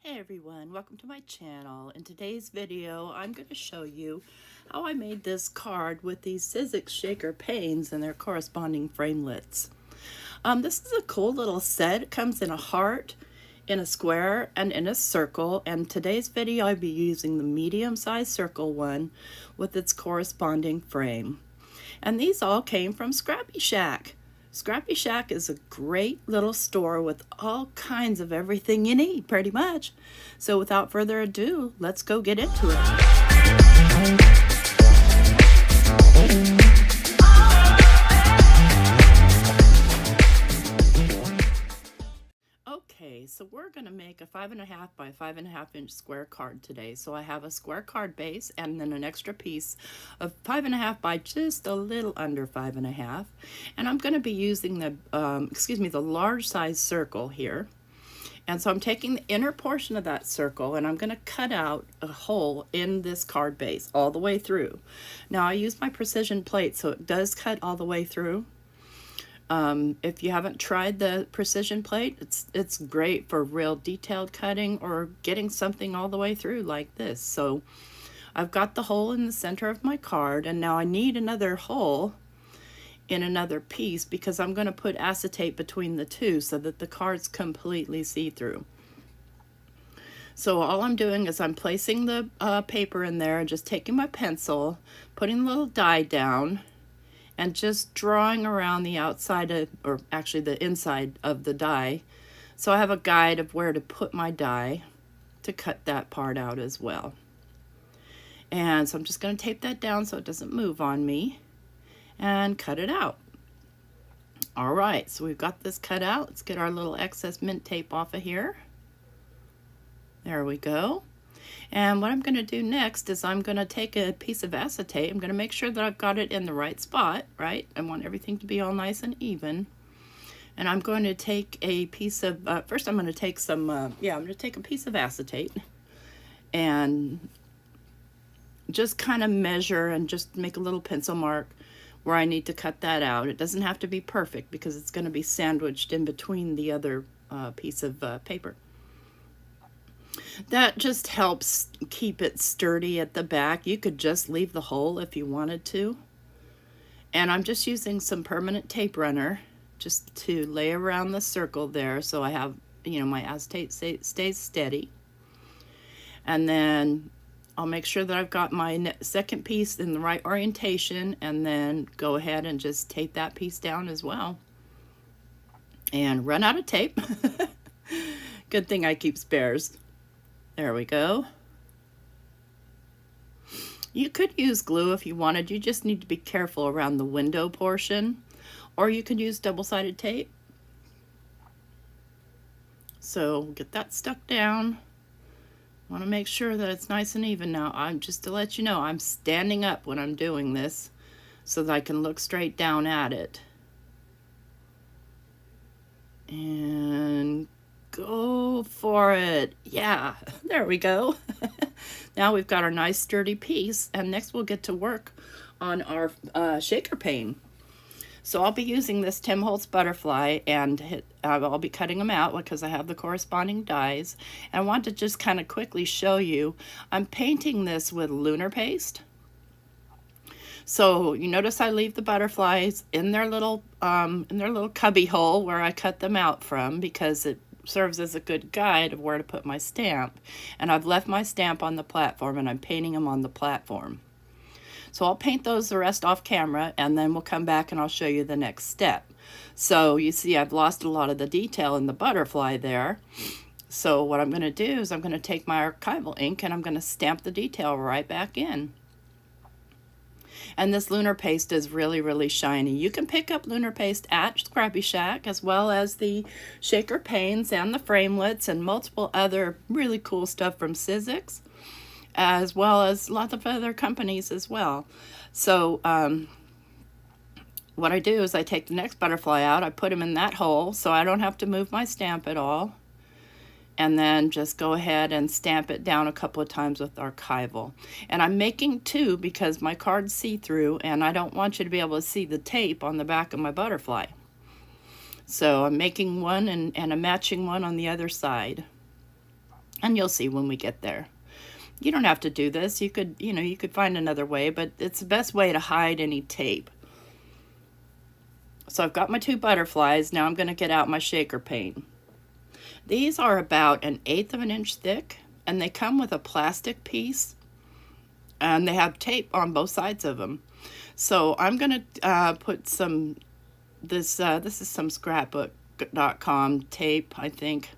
Hey everyone, welcome to my channel. In today's video, I'm going to show you how I made this card with these Sizzix Shaker Panes and their corresponding framelits. This is a cool little set. It comes in a heart, in a square, and in a circle. And today's video, I'll be using the medium-sized circle one with its corresponding frame. And these all came from ScrappyShak. ScrappyShak is a great little store with all kinds of everything you need, pretty much. So without further ado, let's go get into it. Okay, so we're going to make a 5.5 by 5.5 inch square card today. So I have a square card base and then an extra piece of 5.5 by just a little under 5.5. And I'm going to be using the, the large size circle here. And so I'm taking the inner portion of that circle and I'm going to cut out a hole in this card base all the way through. Now I use my precision plate, so it does cut all the way through. If you haven't tried the precision plate, it's great for real detailed cutting or getting something all the way through like this. So I've got the hole in the center of my card, and now I need another hole in another piece because I'm going to put acetate between the two so that the card's completely see-through. So all I'm doing is I'm placing the paper in there and just taking my pencil, putting a little die down, and just drawing around the outside of, or actually the inside of the die. So I have a guide of where to put my die to cut that part out as well. And so I'm just going to tape that down so it doesn't move on me and cut it out. All right, so we've got this cut out. Let's get our little excess mint tape off of here. There we go. And what I'm going to do next is I'm going to take a piece of acetate. I'm going to make sure that I've got it in the right spot, right? I want everything to be all nice and even. And I'm going to take a piece of, first I'm going to take some, I'm going to take a piece of acetate and just kind of measure and just make a little pencil mark where I need to cut that out. It doesn't have to be perfect because it's going to be sandwiched in between the other piece of paper. That just helps keep it sturdy at the back. You could just leave the hole if you wanted to. And I'm just using some permanent tape runner just to lay around the circle there so I have, my acetate stays steady. And then I'll make sure that I've got my second piece in the right orientation and then go ahead and just tape that piece down as well. And run out of tape. Good thing I keep spares. There we go. You could use glue if you wanted. You just need to be careful around the window portion, or you could use double-sided tape. So get that stuck down. Want to make sure that it's nice and even now. Just to let you know, I'm standing up when I'm doing this so that I can look straight down at it. And go for it. Yeah, there we go. Now we've got our nice sturdy piece, and next we'll get to work on our shaker pane. So I'll be using this Tim Holtz butterfly, and I'll be cutting them out because I have the corresponding dies. And I want to just kind of quickly show you, I'm painting this with lunar paste. So you notice I leave the butterflies in their little cubby hole where I cut them out from because it serves as a good guide of where to put my stamp. And I've left my stamp on the platform and I'm painting them on the platform. So I'll paint those the rest off camera and then we'll come back and I'll show you the next step. So you see I've lost a lot of the detail in the butterfly there. So what I'm going to do is I'm going to take my archival ink and I'm going to stamp the detail right back in. And this lunar paste is really, really shiny. You can pick up lunar paste at ScrappyShak, as well as the shaker panes and the framelits and multiple other really cool stuff from Sizzix, as well as lots of other companies as well. So what I do is I take the next butterfly out, I put him in that hole so I don't have to move my stamp at all. And then just go ahead and stamp it down a couple of times with archival. And I'm making two because my card's see-through and I don't want you to be able to see the tape on the back of my butterfly. So I'm making one and a matching one on the other side. And you'll see when we get there. You don't have to do this. You could, you could find another way, but it's the best way to hide any tape. So I've got my 2 butterflies. Now I'm going to get out my shaker pane. These are about 1/8 of an inch thick, and they come with a plastic piece, and they have tape on both sides of them. So I'm going to put some, this is some scrapbook.com tape, I think.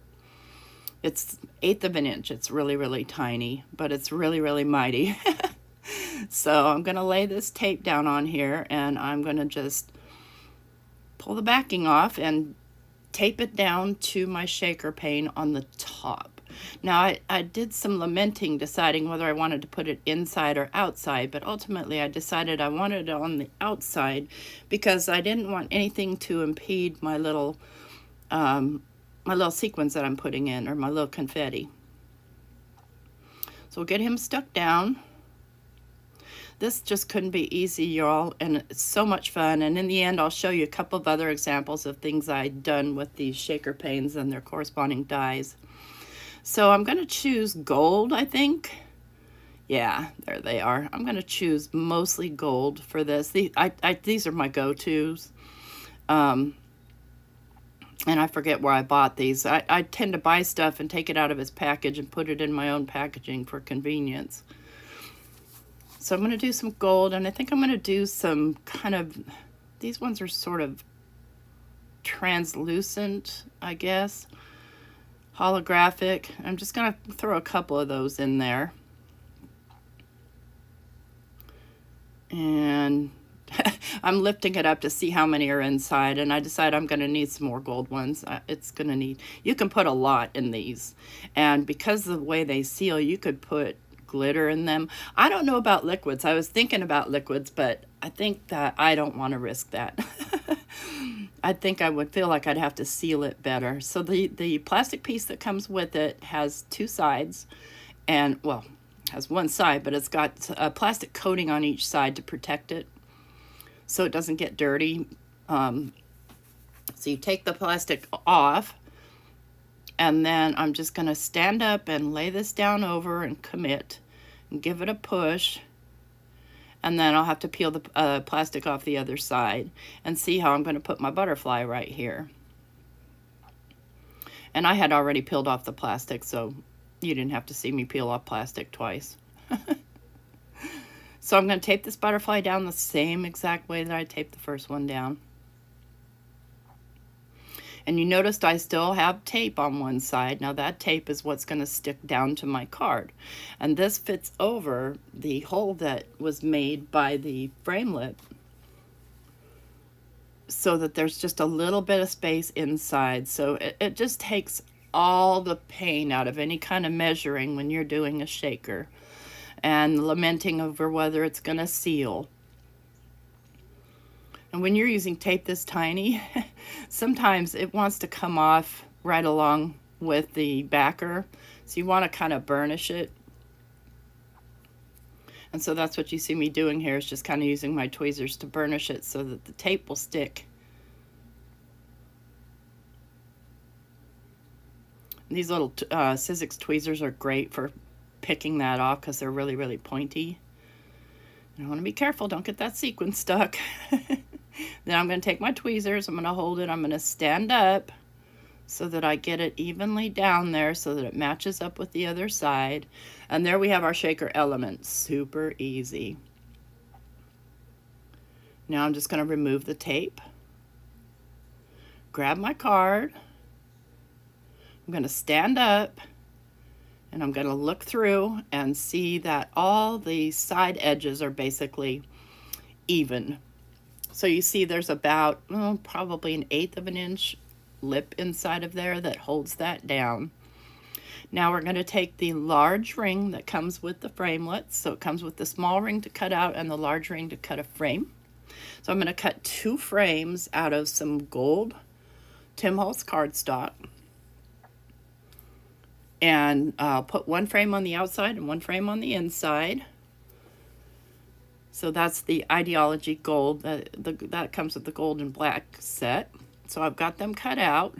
It's 1/8 of an inch. It's really, really tiny, but it's really, really mighty. So I'm going to lay this tape down on here, and I'm going to just pull the backing off and tape it down to my shaker pane on the top. Now I did some lamenting deciding whether I wanted to put it inside or outside, but ultimately I decided I wanted it on the outside because I didn't want anything to impede my little sequins that I'm putting in, or my little confetti. So we'll get him stuck down. This just couldn't be easy, y'all, and it's so much fun. And in the end, I'll show you a couple of other examples of things I've done with these shaker panes and their corresponding dies. So I'm going to choose gold, I think. Yeah, there they are. I'm going to choose mostly gold for this. These are my go-tos. And I forget where I bought these. I tend to buy stuff and take it out of its package and put it in my own packaging for convenience. So I'm going to do some gold, and I think I'm going to do some kind of, these ones are sort of translucent, I guess, holographic. I'm just going to throw a couple of those in there. And I'm lifting it up to see how many are inside, and I decide I'm going to need some more gold ones. It's going to need, you can put a lot in these, and because of the way they seal, you could put glitter in them. I don't know about liquids. I was thinking about liquids, but I think that I don't want to risk that. I think I would feel like I'd have to seal it better. So the plastic piece that comes with it has 2 sides, and well, has one side, but it's got a plastic coating on each side to protect it so it doesn't get dirty. So you take the plastic off, and then I'm just going to stand up and lay this down over and commit and give it a push, and then I'll have to peel the plastic off the other side and see how I'm going to put my butterfly right here. And I had already peeled off the plastic, so you didn't have to see me peel off plastic twice. So I'm going to tape this butterfly down the same exact way that I taped the first one down. And you noticed I still have tape on one side. Now that tape is what's going to stick down to my card. And this fits over the hole that was made by the framelit, so that there's just a little bit of space inside. So it just takes all the pain out of any kind of measuring when you're doing a shaker and lamenting over whether it's going to seal. And when you're using tape this tiny, sometimes it wants to come off right along with the backer. So you want to kind of burnish it. And so that's what you see me doing here, is just kind of using my tweezers to burnish it so that the tape will stick. And these little Sizzix tweezers are great for picking that off because they're really, really pointy. And I want to be careful, don't get that sequin stuck. Then I'm going to take my tweezers, I'm going to hold it, I'm going to stand up so that I get it evenly down there so that it matches up with the other side. And there we have our shaker element. Super easy. Now I'm just going to remove the tape, grab my card, I'm going to stand up, and I'm going to look through and see that all the side edges are basically even. So you see there's about probably 1/8 of an inch lip inside of there that holds that down. Now we're going to take the large ring that comes with the framelets. So it comes with the small ring to cut out and the large ring to cut a frame. So I'm going to cut 2 frames out of some gold Tim Holtz cardstock. And I'll put 1 frame on the outside and 1 frame on the inside. So that's the Ideology Gold. That comes with the gold and black set. So I've got them cut out.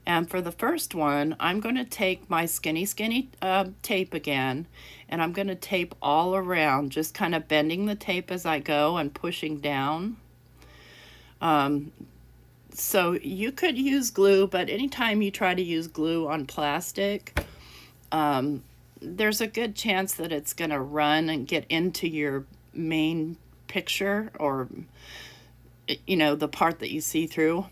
And for the first one, I'm going to take my skinny tape again, and I'm going to tape all around, just kind of bending the tape as I go and pushing down. So you could use glue, but anytime you try to use glue on plastic, there's a good chance that it's going to run and get into your main picture, or, you know, the part that you see through.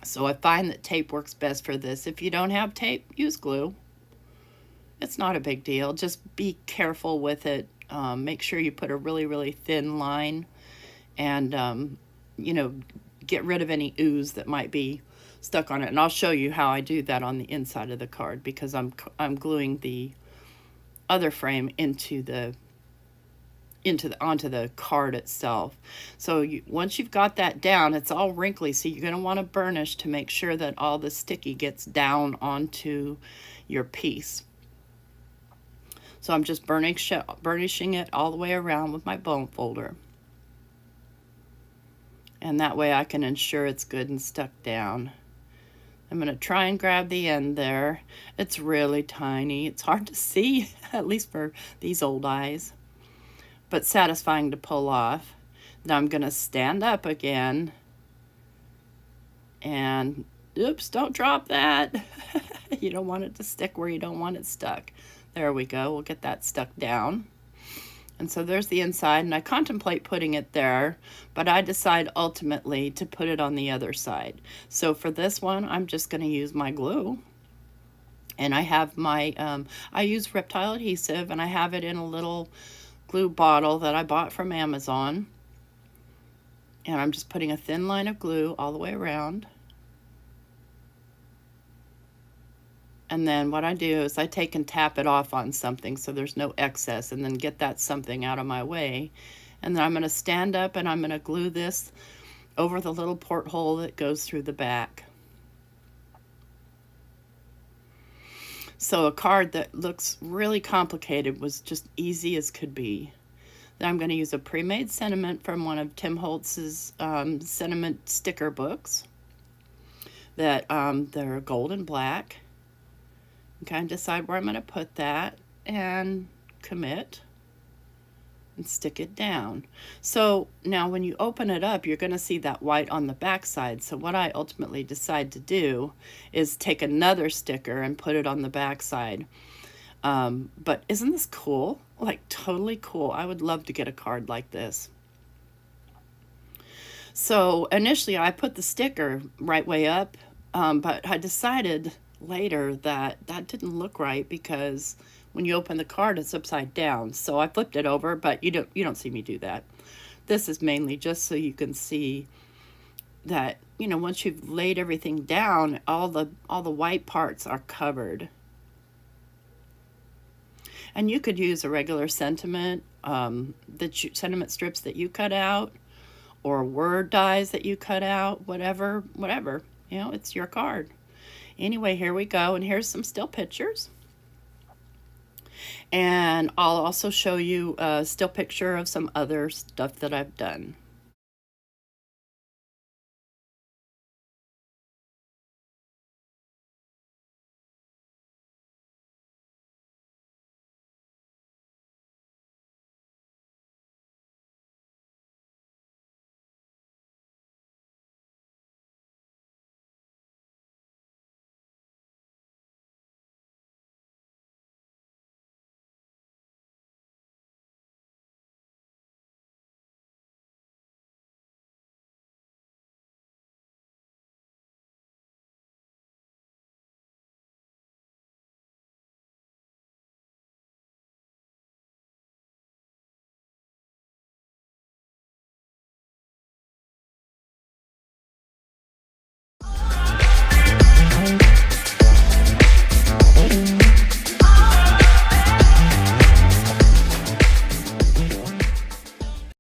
So I find that tape works best for this. If you don't have tape, use glue. It's not a big deal. Just be careful with it. Make sure you put a really thin line, and you know, get rid of any ooze that might be stuck on it. And I'll show you how I do that on the inside of the card, because I'm gluing the other frame onto the card itself. So once you've got that down, it's all wrinkly, so you're going to want to burnish to make sure that all the sticky gets down onto your piece. So I'm just burnishing it all the way around with my bone folder. And that way I can ensure it's good and stuck down. I'm going to try and grab the end there. It's really tiny. It's hard to see, at least for these old eyes, but satisfying to pull off. Now I'm going to stand up again, and oops, don't drop that. You don't want it to stick where you don't want it stuck. There we go. We'll get that stuck down. And so there's the inside, and I contemplate putting it there, but I decide ultimately to put it on the other side. So for this one, I'm just going to use my glue. And I have my, I use Reptile adhesive, and I have it in a little glue bottle that I bought from Amazon. And I'm just putting a thin line of glue all the way around. And then what I do is I take and tap it off on something so there's no excess, and then get that something out of my way. And then I'm going to stand up, and I'm going to glue this over the little porthole that goes through the back. So a card that looks really complicated was just easy as could be. Then I'm going to use a pre-made sentiment from one of Tim Holtz's sentiment sticker books. That they're gold and black. And kind of decide where I'm going to put that, and commit, and stick it down. So now when you open it up, you're going to see that white on the back side. So what I ultimately decide to do is take another sticker and put it on the back side. But isn't this cool? Like, totally cool. I would love to get a card like this. So initially I put the sticker right way up, but I decided later that didn't look right, because when you open the card, it's upside down. So I flipped it over, but you don't see me do that. This is mainly just so you can see that, you know, once you've laid everything down, all the white parts are covered. And you could use a regular sentiment, sentiment strips that you cut out, or word dies that you cut out, whatever, you know, it's your card. Anyway, here we go, and here's some still pictures. And I'll also show you a still picture of some other stuff that I've done.